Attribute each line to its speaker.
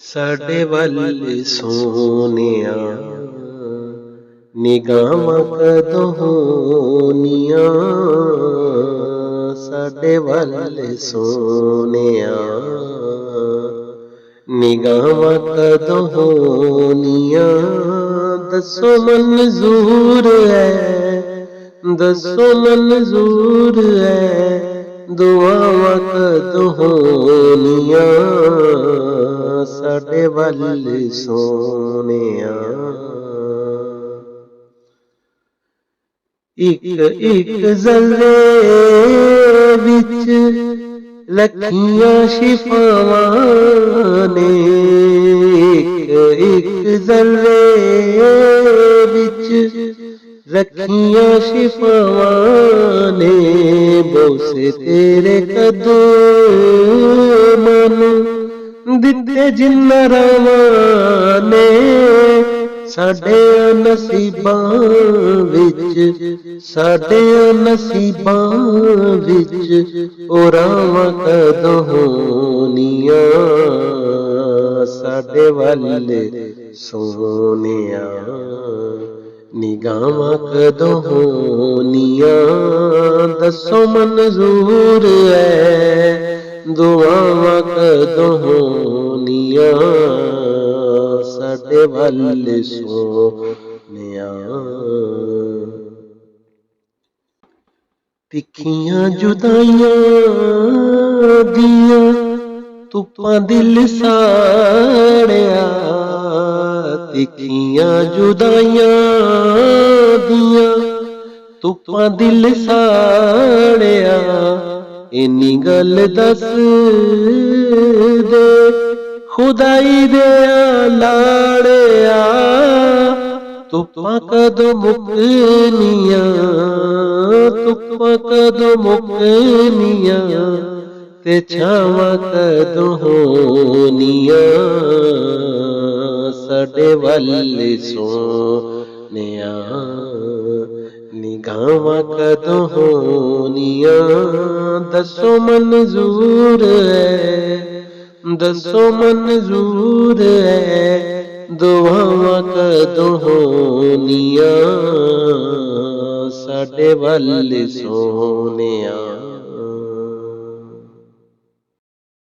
Speaker 1: ਸਾਡੇ ਵੱਲ ਸੋਹਣਿਆ ਨਿਗਾਹਾਂ ਕਦੋਂ ਹੋਣੀਆਂ, ਸਾਡੇ ਵੱਲ ਸੋਹਣਿਆ ਨਿਗਾਹਾਂ ਕਦੋਂ ਹੋਣੀਆਂ। ਦੱਸੋ ਮਨਜ਼ੂਰ ਹੈ, ਦੱਸੋ ਮਨਜ਼ੂਰ ਹੈ, ਦੁਆਵਾਂ ਕਦੋਂ ਹੋਣੀਆਂ, ਸਾਡੇ ਵੱਲ ਸੋਹਣਿਆ। ਇੱਕ ਇੱਕ ਜ਼ੱਲੇ ਵਿੱਚ ਲੱਖੀਆਂ ਸ਼ਿਫਾਵਾਂ ਨੇ, ਇੱਕ ਇੱਕ ਜ਼ੱਲੇ ਵਿੱਚ ਰੱਖੀਆਂ ਸ਼ਿਫਾਵਾਂ ਨੇ, ਬੋਸੇ ਤੇਰੇ ਕਦਮਾਂ ਨੂੰ ਦਿੱਤੇ ਜਿਨ੍ਹਾਂ ਰਾਵਾਂ ਨੇ, ਸਾਡੇ ਨਸੀਬਾਂ ਵਿੱਚ, ਸਾਡੇ ਨਸੀਬਾਂ ਵਿੱਚ ਉਹ ਰਾਵਾਂ ਕਦੋਂ ਹੋਣੀਆਂ, ਸਾਡੇ ਵੱਲ ਸੋਹਣਿਆ ਨਿਗਾਹਾਂ ਕਦੋਂ ਹੋਣੀਆਂ। ਦੱਸੋ ਮਨਜ਼ੂਰ ਹੈ, ਦੁਆਵਾਂ ਕਦੋਂ ਹੋਣੀਆਂ, ਸਾਡੇ ਵੱਲ ਸੋਹਣਿਆ। ਤਿੱਖੀਆਂ ਜੁਦਾਈਆਂ ਦੀਆਂ ਧੁੱਪਾਂ ਦਿਲ ਸਾੜਿਆ, ਤਿੱਖੀਆਂ ਜੁਦਾਈਆਂ ਦੀਆਂ ਧੁੱਪਾਂ ਦਿਲ ਸਾੜਿਆ, ਇੰਨੀ ਗੱਲ ਦੱਸ ਦੇ ਖੁਦਾਈ ਦੇ ਲਾੜਿਆ, ਧੁੱਪਾਂ ਕਦੋਂ ਮੁੱਕਣੀਆਂ, ਧੁੱਪਾਂ ਕਦੋਂ ਮੁੱਕਣੀਆਂ, ਤੇ ਛਾਵਾਂ ਕਦੋਂ ਹੋਣੀਆਂ, ਸਾਡੇ ਵੱਲ ਸੋਹਣਿਆ ਨਿਗਾਹਾਂ ਕਦੋਂ ਹੋਣੀਆਂ। ਦੱਸੋ ਮਨਜ਼ੂਰ ਹੈ, ਦੱਸੋ ਮਨਜ਼ੂਰ ਹੈ, ਦੁਆਵਾਂ ਕਦੋਂ ਹੋਣੀਆਂ, ਸਾਡੇ ਵੱਲ ਸੋਹਣਿਆ।